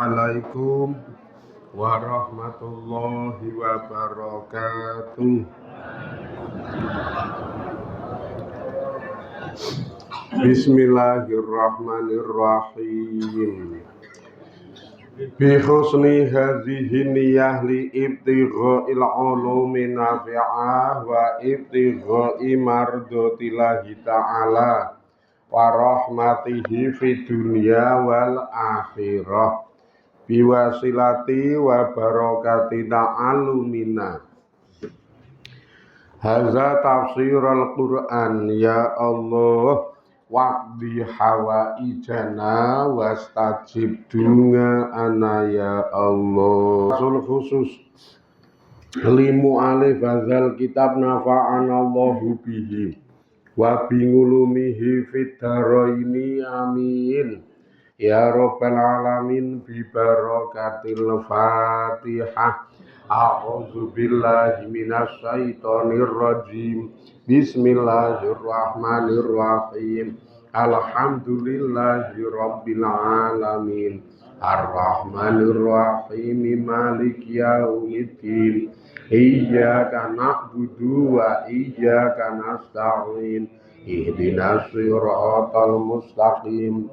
Assalamualaikum warahmatullahi wabarakatuh. Bismillahirrahmanirrahim. Bi husni hadhihi niyyah li ibtigha'il ulumi nafi'ah wa ibtigha'i mardatillahi ta'ala wa rahmatihi fid dunya wal akhirah biwasilati wa barakati ta'allumina. Haza tafsirul Qur'an ya Allah waqdi hawaijana wastajib dunga ana ya Allah. Rasul khusus limu alif hazal kitab nafa'anallahu bihi wa bingulumihi fid dharaini amin ya rabbal alamin bi barakatil Fatihah. A'udzu billahi minasy syaithanir rajim. Bismillahirrahmanirrahim. Alhamdulillahi rabbil alamin. Ar-Rahmanir Rahim. Maliki yaumiddin. Iyyaka na'budu wa iyyaka nasta'in. Ihdinas siratal mustaqim.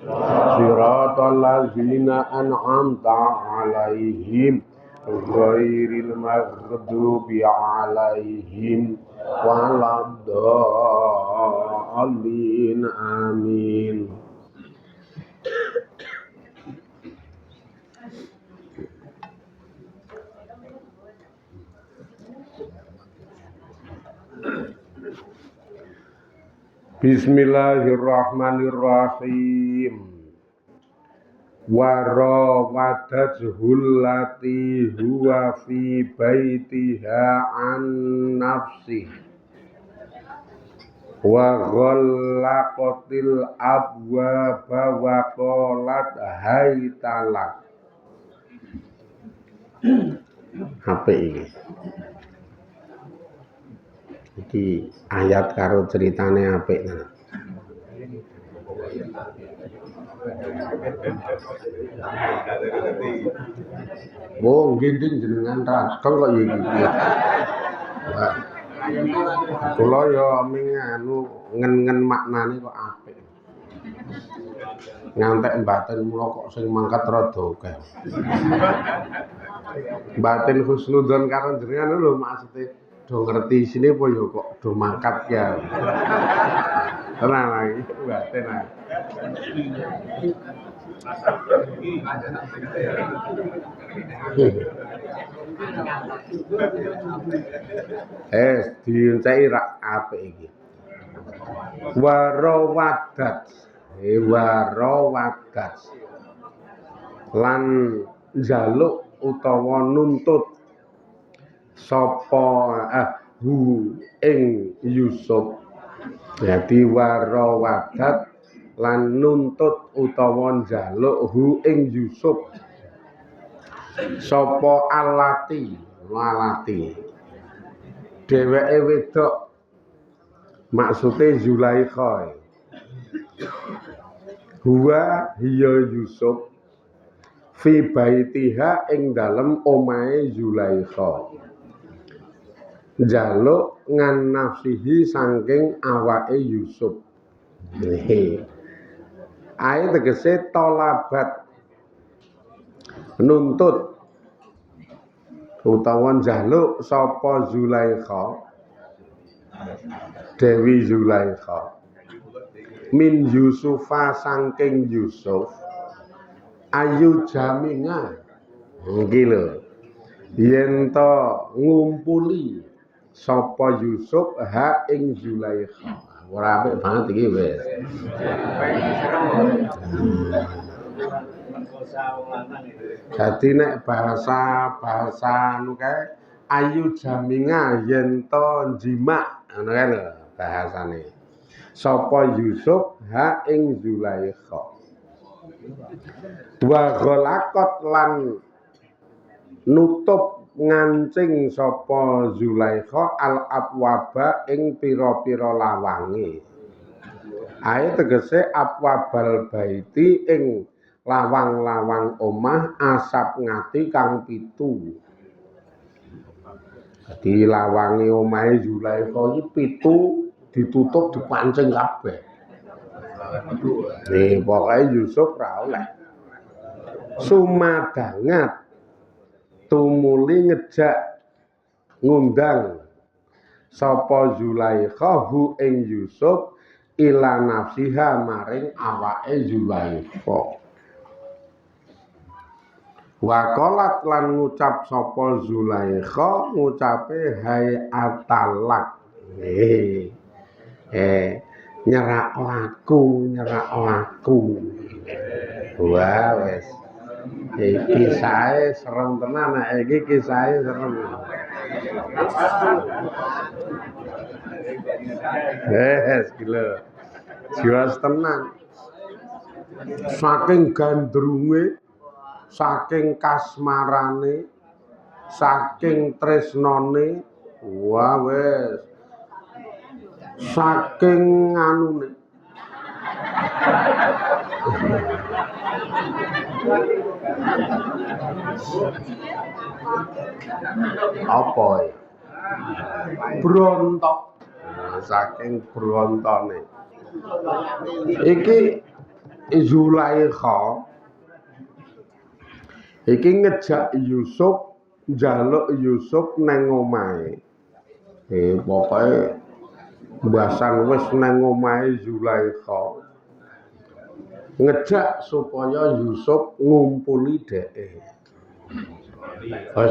Siratal ladzina an'amta 'alaihim ghairil maghdubi 'alaihim waladdallin. Amin. Bismillahirrahmanirrahim. Warawadatuhul lati huwa fi baitiha an nafsi wa ghallaqatil abwaba wa qalat haytalak. HP iki ayat karo ceritane apik tenan. Oh, gending jenengan radong kok iki. Wah. Kula ya ming anu ngen-ngen maknane kok apik. Ngantek mbaten mula kok sing mangkat rada akeh. Batin husnudzon karo jenengan lho maksude do ngerti sini apa ya kok do mangkat ya. Tenang lagi batin ae. Diuncai rak apik iki. Warawadat. Warawadat. Lan njaluk utawa nuntut sapa hu ing Yusuf. Jadi warawadat lan nuntut utawa njaluk hu ing Yusuf sapa alati dheweke wedok maksude Zulaikha. Huwa hiya Yusuf fi baitiha ing dalem omahe Zulaikha. Njaluk ngan nafsihi saking awake Yusuf. Ae tegese tolabat nuntut utawa njaluk sapa Zulaikha Dewi Zulaikha min Yusufa saking Yusuf ayu jaminga iki lho yen to ngumpuli sapa Yusuf ha ing Zulaikha. Ora apik banget iki wis. Jadi nek bahasa anu kae ayu jaminga yen to jimak ngono kae lho bahasane. Sapa Yusuf ha ing Zulaikha. Dua ghalaqat lan nutup ngancing sapa Zulaikha al abwaba ing pira-pira lawange. Ae tegese abwabal baiti ing lawang-lawang omah asap ngati kang 7. Dadi lawange omahe Zulaikha iki 7 ditutup dipancing kabeh. Pokoke Yusuf ra oleh. Sumadangat tumuli ngejak ngundang sapa Zulaikha hu ing Yusuf ila nafsiha maring awake Zulaikha. Waqalat lan ngucap sapa Zulaikha ngucape hai atalak. Nyerak laku. Wah wis. Kisahe serem tenan iki kisahe serem. Gila. Jiwas tenan. Saking gandrunge, saking kasmarane, saking tresnane, wah wis. Saking anune. Apa ya? Brontok. Saking brontone. Iki Zulaikha iki ngejak Yusuf, njaluk Yusuf nang omahe. Pokoke mbasan wis nang omahe Zulaikha. Ngejak supaya Yusuf ngumpuli dheke.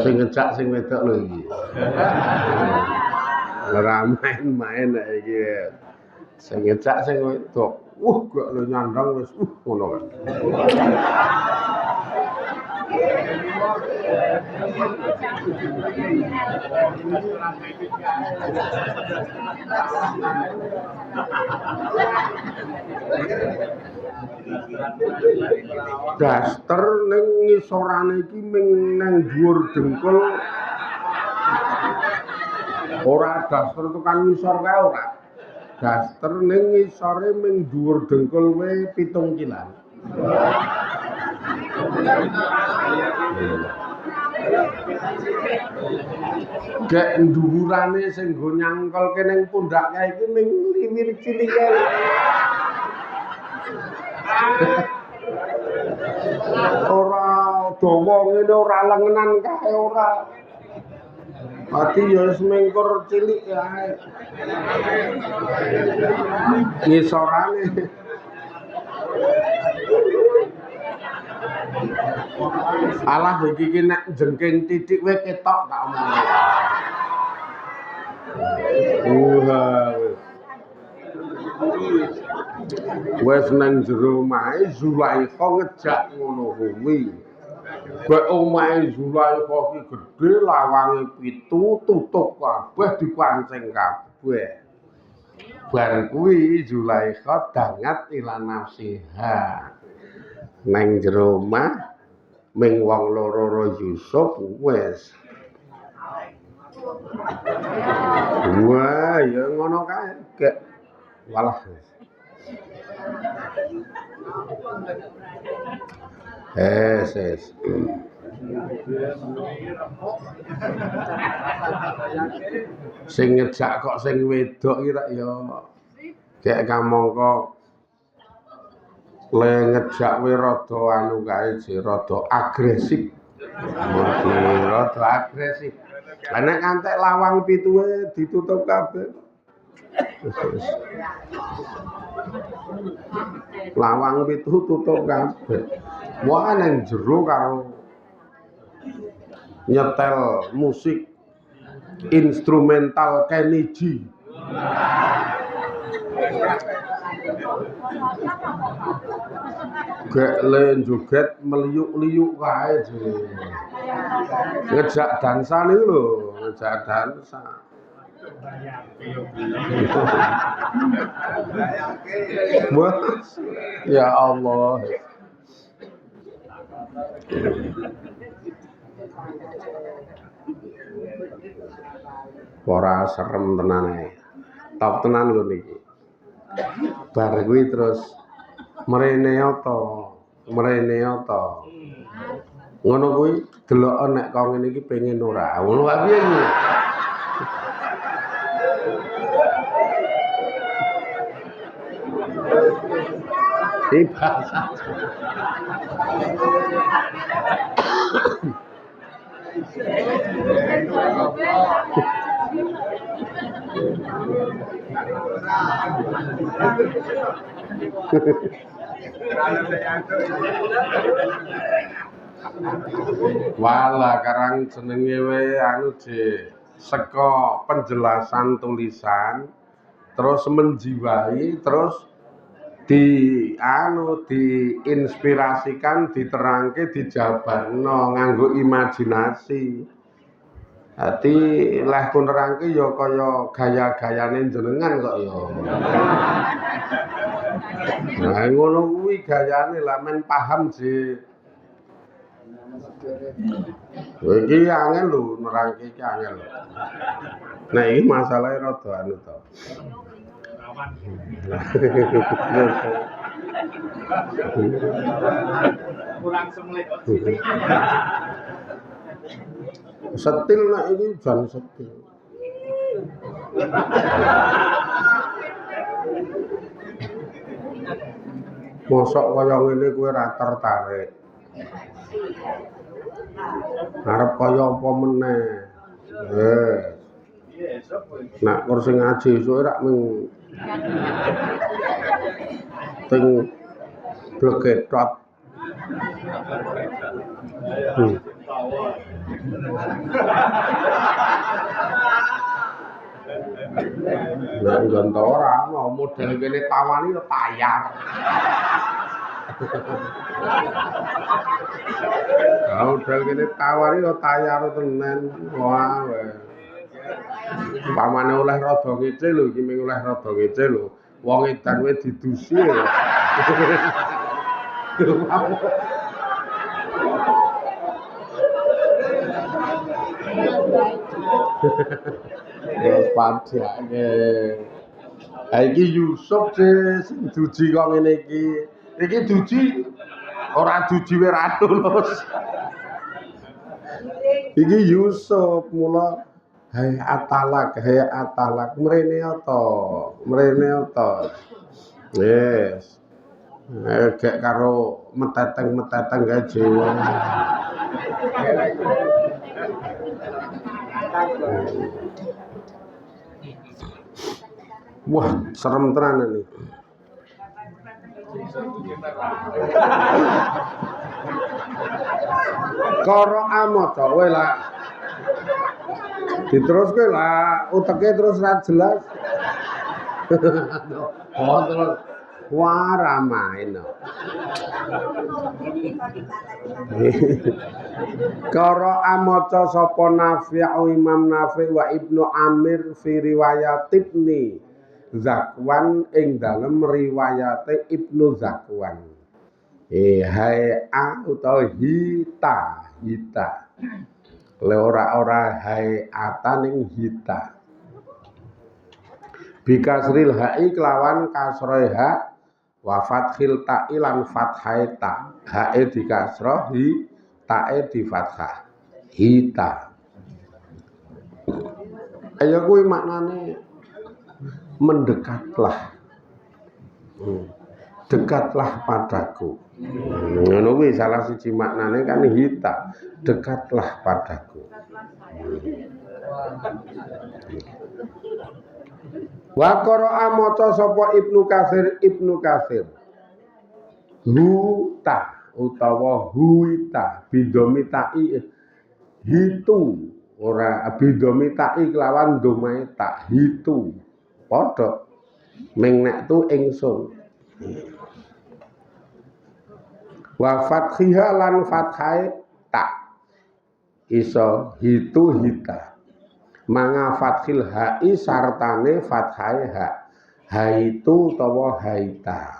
Sing ngejak sing wedok lho iki. Ora main-main iki. Sing ngejak sing wedok. Gak lo nyandang wis ngono kan. Daster ning ngisorane iki ming nang dhuwur dengkul. Ora daster tekan ngisor kae ora. Daster ning ngisore ming dhuwur dengkul wae 7 kilan. Gek dhuwurane sing nggo nyangkelke ning pundak kae iki ming liwir cilik kae. Ora dawa ngene ora lengenan kae ora. Ati ya wis mengkur cilik kae. Ngisorane. Alah iki nek jengking titik wae ketok tak omong. Wes nang jero omahe Zulaikha ngejak ngono kuwi. Bek omahe Zulaikha ki gedhe lawange 7 tutup kabeh dipancing kabeh. Bar kuwi Zulaikha dangat ila nafsiha. Nang jero omah ming wong loro Yusuf wis. Wah, ya ngono kae gek walah. Ses. Sing ngejak kok sing wedok iki rak ya gek kamangka le ngejak we rada anu kae je rada agresif. Rada agresif. Lah nek ngantek lawang 7 ditutup kabeh. Lawang 7 tutup kabeh. Wah nang jero karo nyetel musik instrumental Kenny G. Gek le joget meliuk-liuk kae je. Ngejak dansa niku lho, ngejak dansa. Ya Allah. Ora serem tenan ae. Top tenan lho niki. Bar kuwi terus mrene to mrene ta. Ngono kuwi delok nek kok ngene iki pengen ora. Ngono wae piye iki? Ibas. Wala karang jenenge wae anu saka penjelasan tulisan terus menjiwai terus diinspirasikan diterangke dijabarno nganggo imajinasi. Dadi leh ku nerangke ya kaya gaya-gayane jenengan kok ya. Nah ngono kuwi gayane lah men paham sih. Iki angel lho nerangke iki angel. Nah iki masalahe rada anu to. Kurang semlet. Setil nek iki jan setil. Mosok kaya ngene kowe ra tertarik. Arep kaya apa meneh. Nak kursi ngaji esuk rak mung ting blegetot. Lah nggon ora ana model kene tawani yo tayar. Model kene tawani yo tayar tenan. Wah. Pamane oleh rada ngece lho iki ming oleh rada ngece lho. Wong edan wae didusi. Ya padake. Ha iki Yusuf sing duji kok ngene iki. Iki duji ora duji wae ra lulus. Iki Yusuf mula hai atalak mrene to. Yes. Gek karo meteteng gae jiwa. Wah, serem tenan ini. Karo amaca kowe lah. Diteruske lah, uteke terus ra jelas. Oh, terus wah ramain. Karo amaca sapa Nafi' Imam Nafi' wa Ibnu Amir fi riwayat Ibni Zakwan ing dalem riwayate Ibnu Zakwan. Hai a utawa hita. Le ora hai ata ning hita. Bikasril hai kelawan kasroh ha wa fathil ta'i lan fathai ta. Hae dikasroh ta'e di fathah. Hita. Ayo kuwi maknane mendekatlah. Dekatlah padaku. Ngono kuwi salah siji maknane kan hita, dekatlah padaku. Wa qara'a maca sapa Ibnu Katsir. Huta utawa huita bidomita'i hitu ora bidomita'i kelawan domae tak hitu. Padha ming nek tu ingsun. Wa fathiha lan fathai tak iso hitu hita manga fathil hai sartane fathai ha haitu utawa haita.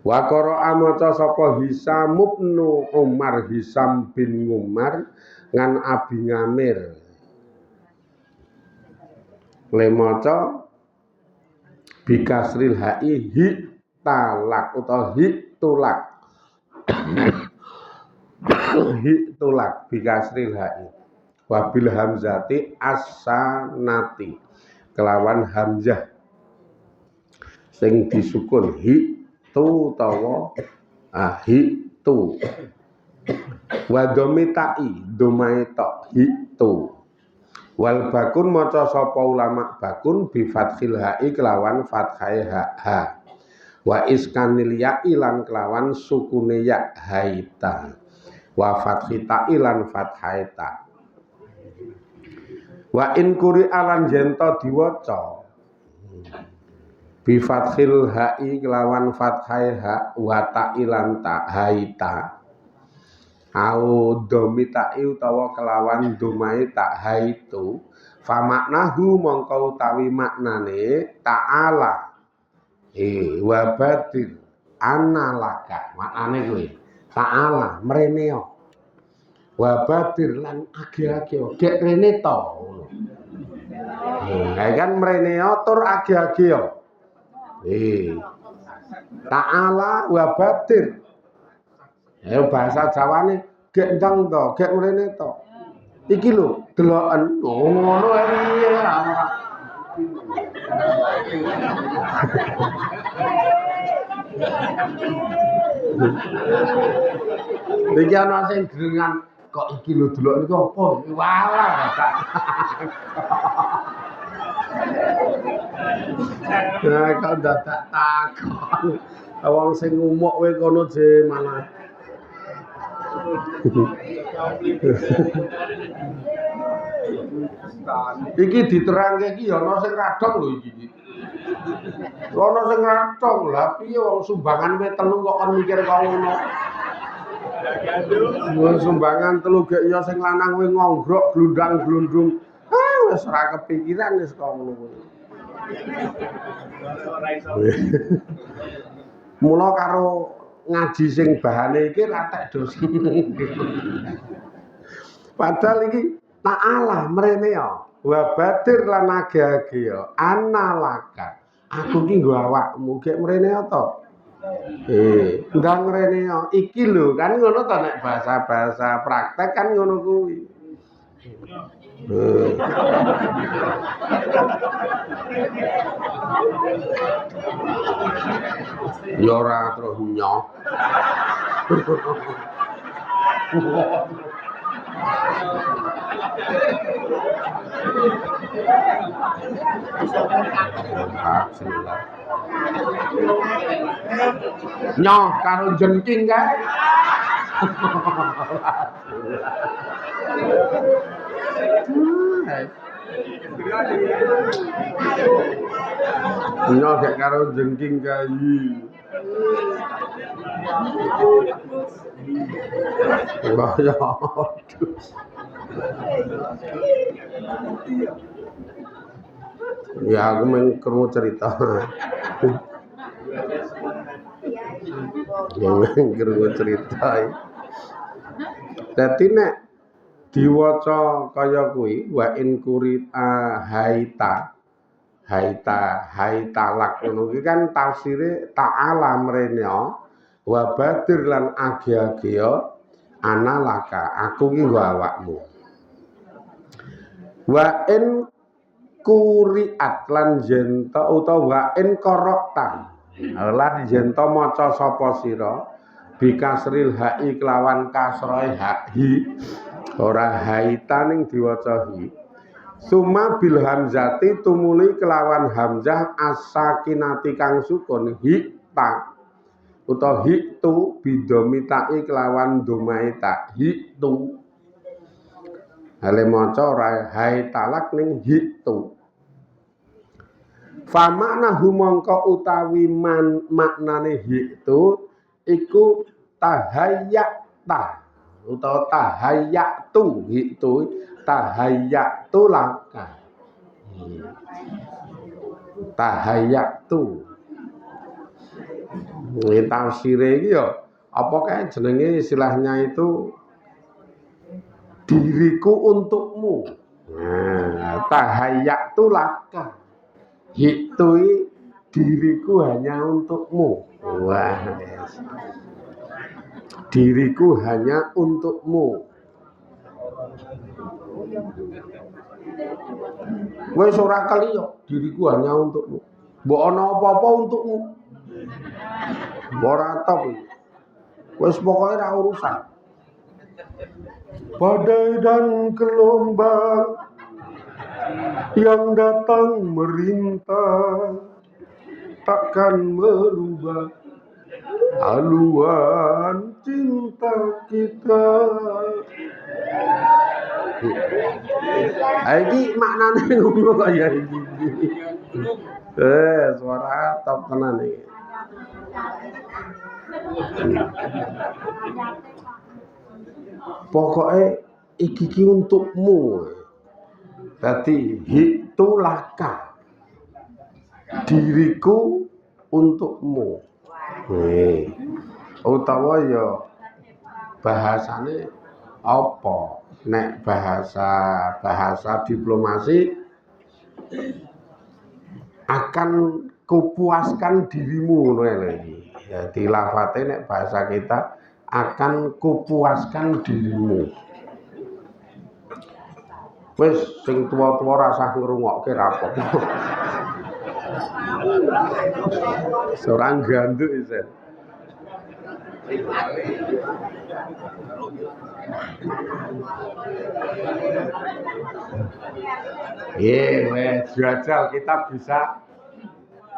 Wa qara'a maca sapa Hisam ibnu Umar Hisam bin Umar ngan Abi Ngamir le maca bikasril hai hi talak utawa hi tulak tulak bikasril hai wabil hamzati as-sanati kelawan hamzah sing disukun tu tawa tu wa domitai domaita tu wal bakun maca sapa ulama bakun bi fathil hai kelawan fathai ha wa iskanil ya ilan kelawan sukune ya haita wa fathita ilan fathaita wa in kuri alan jento diwaca bi fathil hai kelawan fathai ha wa ta'ilan ta haita au domita utawa kelawan dumai ta haitu fa maknahu mongko utawi maknane ta'ala wa batil analaka maknane kuwi ta'ala mreneo wa batil lan age-age gek rene to kan mreneo tur age-age ta'ala wa batir bahasa Jawane gek ndang to gek mrene to iki lho deloken ngono piye iki ana sing gerengan kok iki lho deloken iki apa walah tak nah kok dadak takon wong sing ngumuk kowe kono je malah iki diterangke iki ya ana sing radong lho iki. Ana sing radong lah piye wong sumbangan kowe telu kok kon mikir kok ngono. Wong sumbangan telu gek ya sing lanang kowe ngonggrok glundang-glundung. Wis ora kepikiran wis kok ngono kowe. Mula karo ngaji sing bahane iki ratek dosa. Padahal iki ta'ala mrene ya. Wa badir lan age-age ya analaka. Aku ki nggo awakmu gek mrene to. Ndang mrene ya iki lho kan ngono to nek bahasa-bahasa praktek kan ngono kuwi. Ya ora terus nyoh. Nyoh karo jengking kae. Nyoh gak karo jengking kae. Wah ya. Ya aku mengkrungu cerita. Mengkrungu cerita. Dadi nek diwaca kaya kuwi wa in qurita haita lak ngono iki kan tafsire ta'ala mrene wa badir lan age-age analaka aku ki nggo awakmu wa in quriat lan jenta utawa wa in qara'ta lan jenta maca sapa sira bikasril hai kelawan kasroe hi ora haita ning diwaca hi summa bil hamzati tumuli kelawan hamzah as-sakinati kang sukun hita utawa hitu bidomitai kelawan domaita hitu hale maca ora haitalak ning hitu fa makna humangka utawi maknane hitu iku tahayyata utawa tahayyatu hitu tahayyatu laka tahayyatu ini tafsire iki ya apa kae jenenge istilahnya itu diriku untukmu tahayyatu laka hitu diriku hanya untukmu. Wah, yes. Diriku hanya untukmu. Wes ora kali yo, diriku hanya untukmu. Mbok ana apa-apa untukmu. Ora top. Wes pokoke ra urusan. Badai dan gelombang yang datang merintah takkan merubah haluan cinta kita. Iki maknane ngono kok ya iki. Suara top tenan iki. Pokoke iki untukmu. Dadi itu laka. Diriku untukmu. Utawa ya bahasane apa? Nek bahasa diplomasi akan kupuaskan dirimu ngono iki. Ya dilafate nek bahasa kita akan kupuaskan dirimu. Wis sing tuwa-tuwa rasah ngrungokke ra apa-apa. Seorang ganduk isen. Wes jajal kita bisa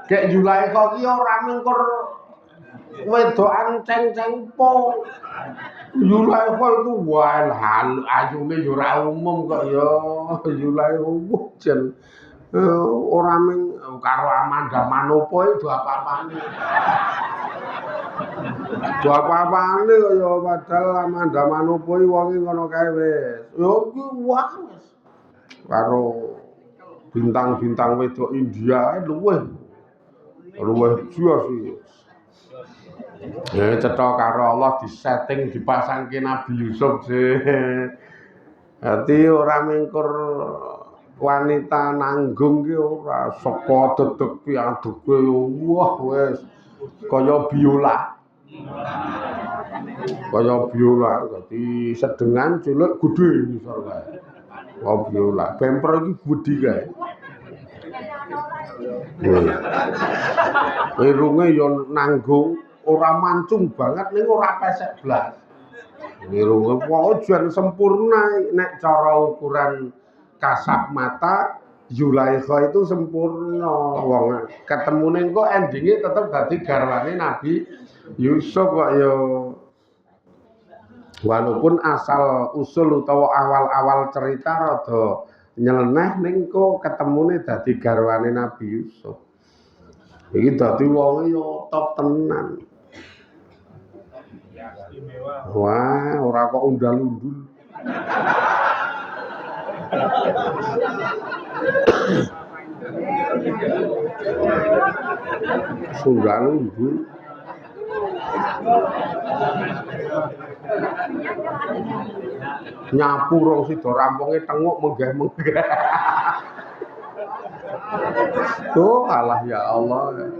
kayak Julai kok ki ora mingkur wedokan ceng-ceng po. Julai kok itu wah ayune yo ora umum kok ya. Julai umum jen ora ming karo Amanda Manopo itu apa-apane. Do apa-apane kaya padahal Amanda Manopo iki wonge ngono kae wis. Yo ki wah wis. Karo bintang-bintang wedok India luwih jelas iki. Ya cetha karo Allah disetting dipasangke Nabi Yusuf sih. Dadi ora mingkur wanita nanggung ki ora saka dedeg piadege wah wis kaya biola. Kaya biola dadi sedengan cilik gedhe ngisor kae. Oh biola, bemper iki gedhi kae. Irunge ya nanggung, ora mancung banget ning ora pesek blas. Irunge pokoke jan sempurna nek cara ukuran kasat mata Zulaikha itu sempurna. Wong ketemune kok endinge tetep dadi garwane Nabi Yusuf kok ya. Walaupun asal usul utawa awal-awal cerita rada nyeleneh ning kok ketemune dadi garwane Nabi Yusuf. Iki dadi wonge yo top tenan. Wah, ora kok undal-undul. Undal-undul. Nyapu rong sida rampunge tenguk menggeh-menggeh. Oh, alah ya Allah.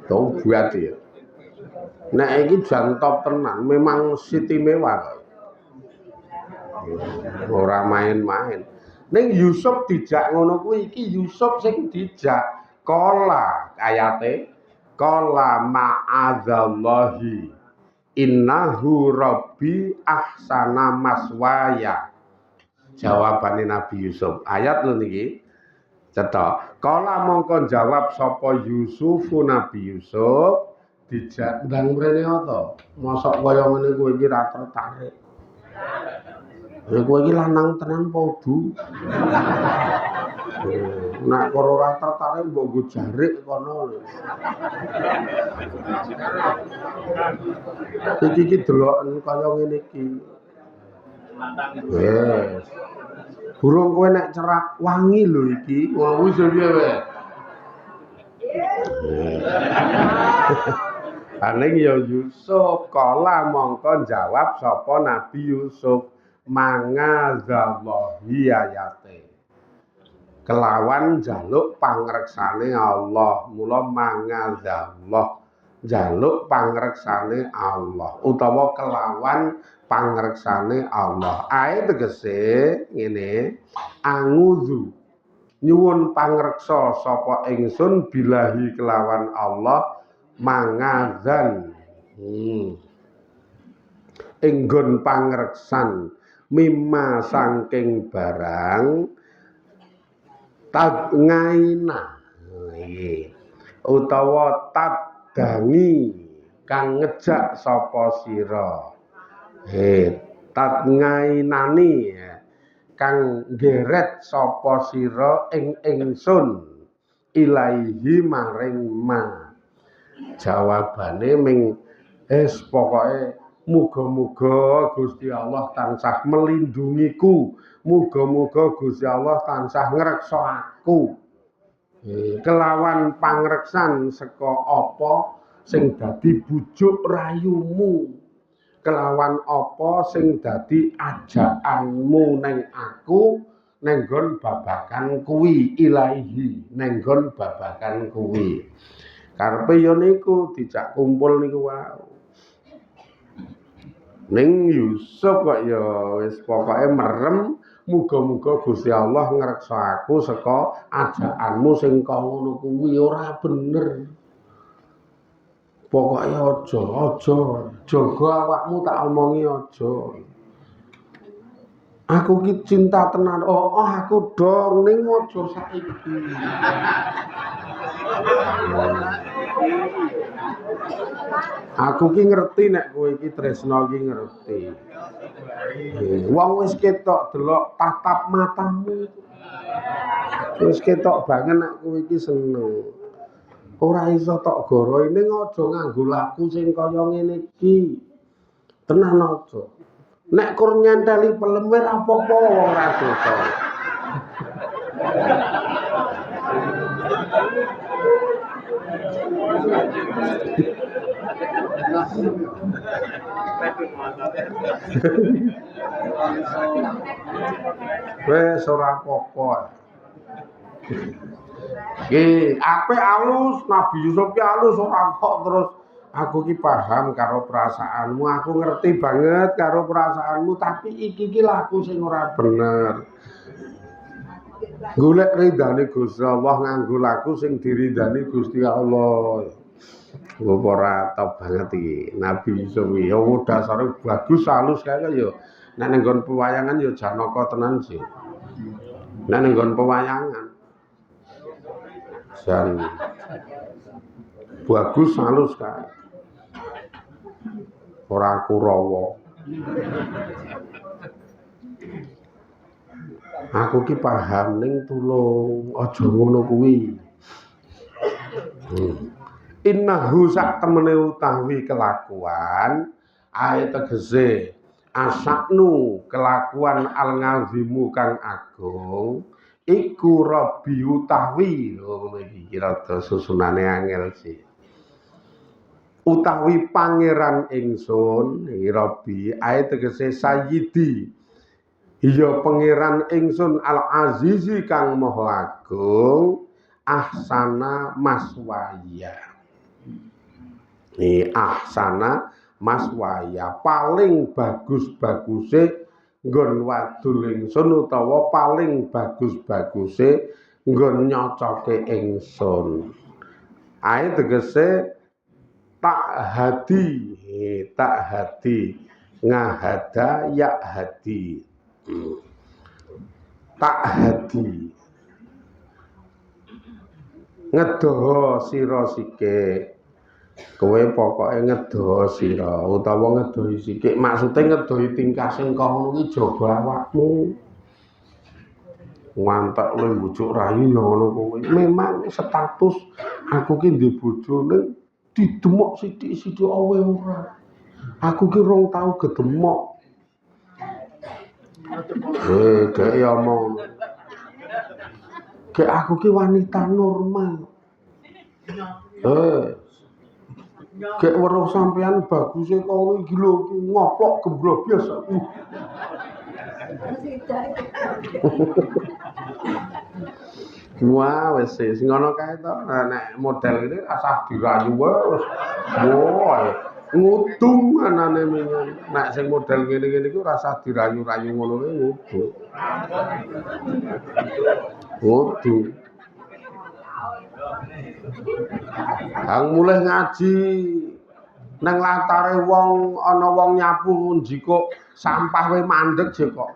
Tuh buat ya. Nek iki jan top tenan, memang siti mewah. Ora main-main. Ning Yusuf dijak ngono kuwi iki Yusuf sing dijak kola ayate kola ma'adzallahi innahu rabbi ahsana maswaya. Jawabane Nabi Yusuf. Ayat lho niki. Cetha. Kala mongko jawab sapa Yusufu Nabi Yusuf dijak ndang mrene to. Mosok kaya ngene kowe iki ra tertarik. Kowe iki lanang tenan apa udu? Nek ora tertarik mbok nggo jarik kono. Iki deloken kaya ngene iki. Yes. Burung kowe nek cerak wangi lho iki. Wah wis piye wae. Aning ya Yusuf kala mongko jawab sapa Nabi Yusuf mangazallahi ayate. kelawan njaluk pangreksane Allah. Mula mangadzallah njaluk pangreksane Allah utawa kelawan pangreksane Allah. Ae tegese ngene, angudzu nyuwun pangreksa sapa ingsun bilahi kelawan Allah mangadzan. Enggon pangreksan mimma saking barang tadngaina utawa taddangi kang ngejak sapa sira tadngainani kang geret sapa sira ing ingsun ilaihi maring ma. Jawabane ming pokoke muga-muga Gusti Allah tansah melindungiku, muga-muga Gusti Allah tansah ngreksa aku kelawan pangreksan saka apa sing dadi bujuk rayumu, kelawan apa sing dadi ajakanmu ning aku nenggon babakan kuwi ilahi, nenggon babakan kuwi. Karepe ya niku dijak kumpul niku wae. Ning Yusuf kok ya wis pokoke merem, muga-muga Gusti Allah ngreksa aku saka ajakanmu sing ngono kuwi ora bener. Pokoke aja jaga awakmu tak omongi aja. Aku ki cinta tenan. Oh, aku dong ning aja saiki. Aku ki ngerti nek kowe iki tresno ki ngerti. Wong wis ketok delok tatap matamu. Wis ketok banget nek kowe iki seneng. Ora iso tok goroe ning aja nganggo laku sing kaya ngene iki. Tenan aja. Nek kur nyenteli pelem ora apa-apa ora dosa. Wes ora apa-apa. Nggih, apik alus Nabi Yusuf ki alus ora kok terus aku ki paham karo perasaanmu, aku ngerti banget karo perasaanmu, tapi iki ki laku sing ora bener. Golek ridane Gusti Allah nganggo laku sing diridani Gusti Allah. Ora top banget iki. Nabi Yusuf ya dasare bagus halus kae ya. Nek ning nggon pewayangan ya Janaka tenan sih. Nek ning nggon pewayangan jan bagus halus kae. Ora Kurawa. Aku ki paham ning tulung aja ngono kuwi. Innahu sak temene utawi kelakuan ae tegese asaknu kelakuan al-ngazimu kang agung iku Rabbi utawi ngono iki rada susunane angel sih. Utawi pangeran ingsun Rabbi ae tegese sayyidi iya pangeran ingsun al-azizi kang maha agung ahsana maswaya. Ahsana maswaya paling bagus-baguse nggon wadul ingsun utawa paling bagus-baguse nggon nyocoke ingsun. Ae tegese tak hadi ngahada ya hadi. Tak hadi ngedoho sira sike kowe pokoke ngedoho sira utawa ngedohi sike maksude ngedohi tingkah sing kono iki jaga awakmu ngantek lu bujuk rayu ya ngono kowe memang status aku ki ndek bojone didemok sithik-sithik awe ora aku ki rong tau gedemok gak ya omong. Gak aku ki wanita normal. Gak weruh sampean baguse kono iki lho ngoplok gembrobyos aku. Wah, wis ngono kae to. Nek model ini asah dirayu wis. Wah, ngudung anane mingan. Nek sing model ngene-ngene iku rasa dirayu-rayu ngono kuwi ngudung. Ngudung. Hang mulih ngaji nang latare wong ana wong nyapu njikuk sampah we mandeg je kok.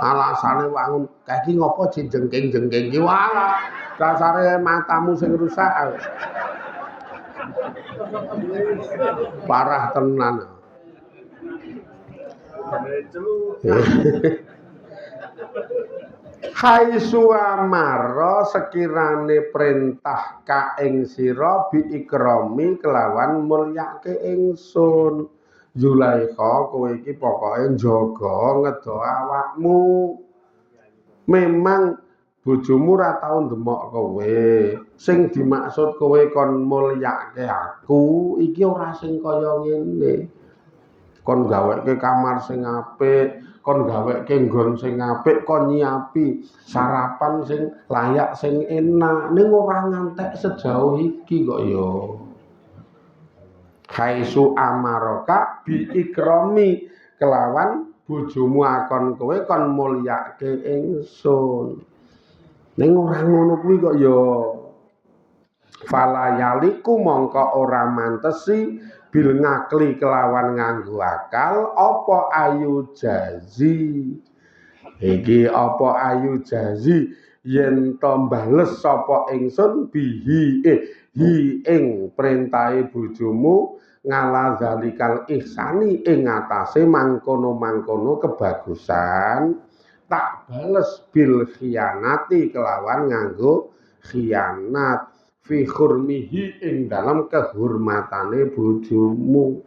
Alasane wangun kaiki ngopo jengking-jengking ki walah dasare matamu sing rusak. Parah tenan. Hai suamara sekirane perintah ka ing sira bi ikrami kelawan mulyake ingsun. Zulaikha kowe iki pokoke njaga ngedo awakmu. Memang bojomu ora tau ndemok kowe. Sing dimaksud kowe kon mulyake aku iki ora sing kaya ngene. Kon gaweke kamar sing apik, kon gaweke nggon sing apik, kon nyiapi sarapan sing layak sing enak. Ning ora ngantek sejauh iki kok ya. Khaisu amaraka bi ikrami kelawan bojomu akon kowe kon mulyake ingsun. Ning ora ngono kuwi kok ya. Fala yaliku mongko ora mantesi bil ngakli kelawan nganggo akal apa ayu jazi. Iki apa ayu jazi yen to bales sapa ingsun bihi hi ing perintahe bojomu ngala zalikal ihsani ing atase mangkono-mangkono kebagusan tak bales bil khianati kelawan nganggo khianat fi khurmihi ing dalam kehormatane bojomu.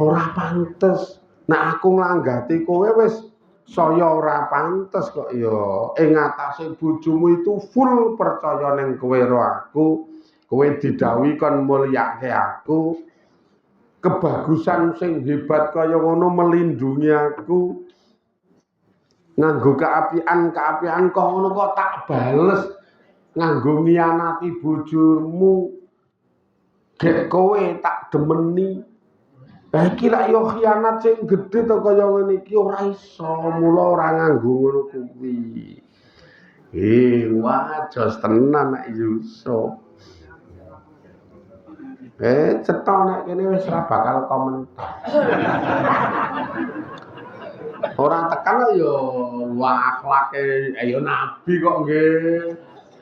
Ora pantes nek aku nglanggati kowe wis saya ora pantes kok ya. Ing atase bojomu itu full percaya ning kowe ro aku. Kowe didhawuhi kon mulyake aku. Kebagusan sing hebat kaya ngono melindungi aku. Nganggo keapian kok ngono kok tak bales nganggo ngianati bojomu. Gek kowe tak demeni. Iki lak yo khianat sing gedhe to kaya ngene iki ora iso, mula ora nganggo ngono kuwi. Wah, jos tenan nek Yusuf. Cetha nek kene wis ora bakal komentar. Ora tekan kok ya akhlake ya nabi kok nggih.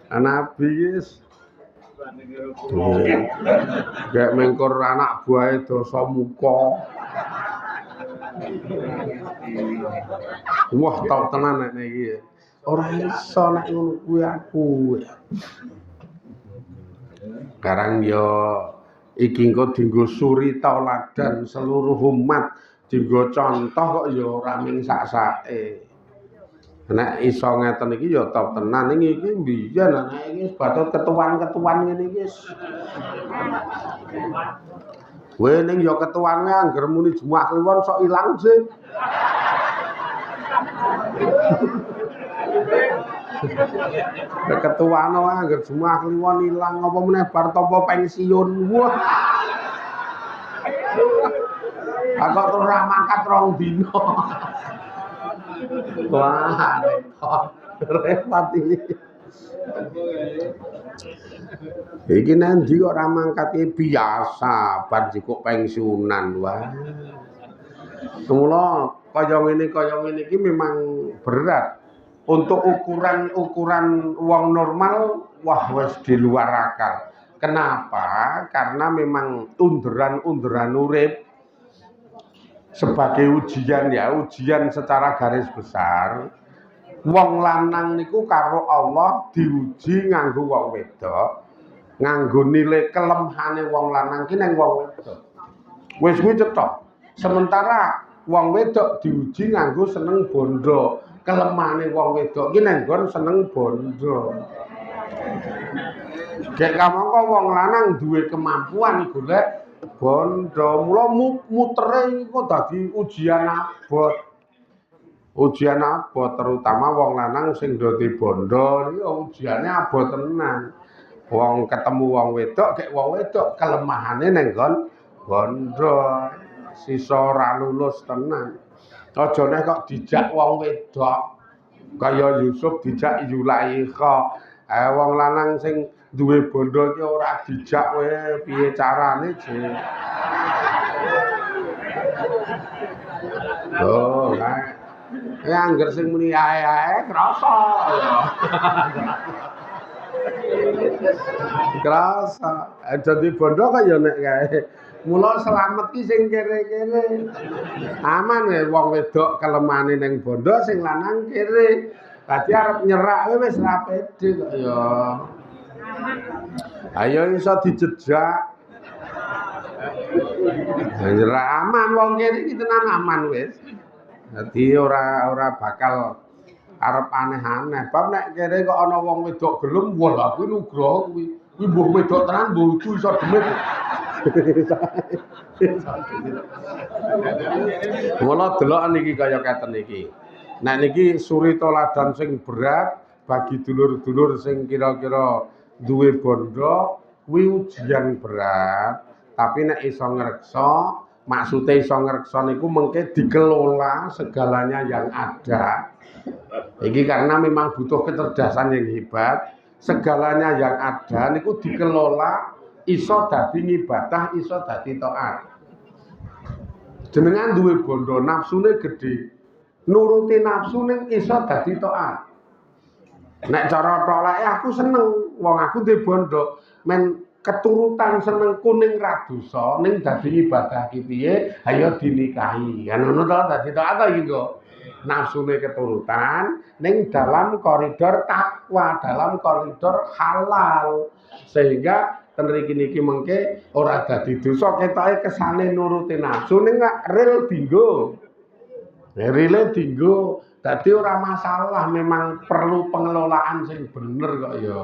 Nabi wis gak mengkur anak buahe dosa muka. Wah, tau tenan nek iki. Ora iso nek ngono kuwi aku. Sekarang yo iki engko dienggo suri tauladan seluruh umat, dienggo contoh kok yo ora ming sak-sake. Nek iso ngeten iki ya top tenan ning iki mbiyen nek iki batot ketuan-ketuan ngene iki wis. Kowe ning ya ketuane angger muni Jumat Kliwon sok ilang sih. Ketuane angger Jumat Kliwon ilang apa meneh bar tampa pensiun. Wah. Aku terus ora mangkat 2 dina. Wah, repot iki. Iki nendi kok ora mangkat biasa bar jikuk pensiunan wae. Mula kaya ngene iki memang berat. Untuk ukuran wong normal wah wis di luar akal. Kenapa? Karena memang underan urip sebagai ujian ya, ujian secara garis besar. Wong lanang niku karo Allah diuji nganggo wong wedok. Nganggo nilai kelemhane wong lanang ki nang wong wedok. Wis kuwi cetha. Sementara wong wedok diuji nganggo seneng bondo. Kelemahane wong wedok ki nang nggon seneng bondo. Gek kamangka wong lanang duwe kemampuan golek bondo. Mula mutere iku dadi ujian abot. Ujian apa terutama wong lanang sing dadi bondo iki ujiane abot tenan. Wong ketemu wong wedok kek wong wedok kelemahane ning nggon bondo. Sisa ora lulus tenan. Aja nek kok dijak wong wedok kaya Yusuf dijak Zulaikha. Wong lanang sing duwe bondo iki ora dijak kowe piye carane, Jeng. Oh, angger sing muni ae-ae krasa ya. Krasa. Dadi bondo kaya nek kae. Mula slamet ki sing kere-kere. Aman ya wong wedok kelemane ning bondo sing lanang kere. Dadi arep nyerak wis ra pede kok ya. Ayo iso dijejak. Nyerak aman wong kere iki tenan aman wis. Dadi ora bakal arep aneh-aneh. Bab nek kere kok ana wong wedok gelem, wah kuwi nugroho kuwi. Kuwi mbuh wedok tenan mbuh lucu iso demit. Mula delok niki kaya keten iki. Nek niki suri toladan sing berat bagi dulur-dulur sing kira-kira duwe bondo kuwi ujian berat, tapi nek iso ngreksa maksudnya iso ngreksa niku mengke dikelola segalanya yang ada. Ini karena memang butuh kecerdasan yang hebat. Segalanya yang ada niku dikelola iso dadi ngibadah, iso dadi taat. Jenengan duwe bondo nafsune gede. Nuruti nafsu ning iso dadi taat. Nek cara tolake aku seneng wong aku duwe bondo men keturutan senengku ning ra dosa ning dadi ibadah ki piye ayo dinikahi kan ngono to dadi taat iki kok nafsune keturutan ning dalam koridor takwa dalam koridor halal sehingga ten mriki niki mengke ora dadi dosa ketoke kesane nuruti nafsu ning real dinggo rile dinggo dadi ora masalah memang perlu pengelolaan sing bener kok ya.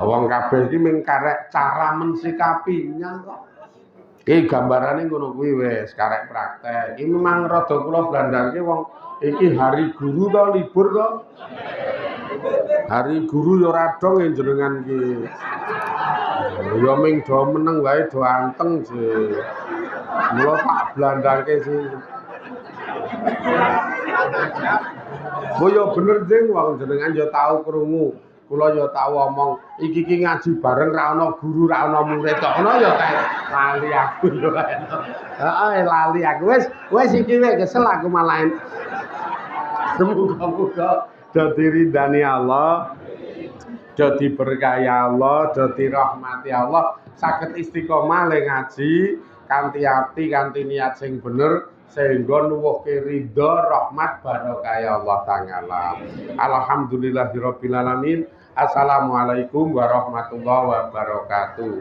Wong kabeh iki mung karek cara mensikapinya kok. Iki gambarane ngono kuwi wis karek praktek. Iki memang rada kula blandangke wong iki hari guru to libur to. Hari guru ya ora dong jenengan iki. Ya ming do meneng wae do anteng sih. Mula tak blandangke sih. Bu yo bener jeng wong jenengan yo tau krungu. Kula yo tau omong iki ngaji bareng ra ana guru ra ana murid kok ngono yo kae lali aku yo. Heeh lali aku wis iki wis kesel aku malah. Semoga-moga dadi ridani Allah, dadi berkahi Allah, dadi rahmati Allah, saged istiqomah le ngaji kanthi ati kanthi niat sing bener sehingga nuwuhke ridho rahmat barokah Allah taala. Alhamdulillahirabbil alamin. Assalamualaikum warahmatullahi wabarakatuh.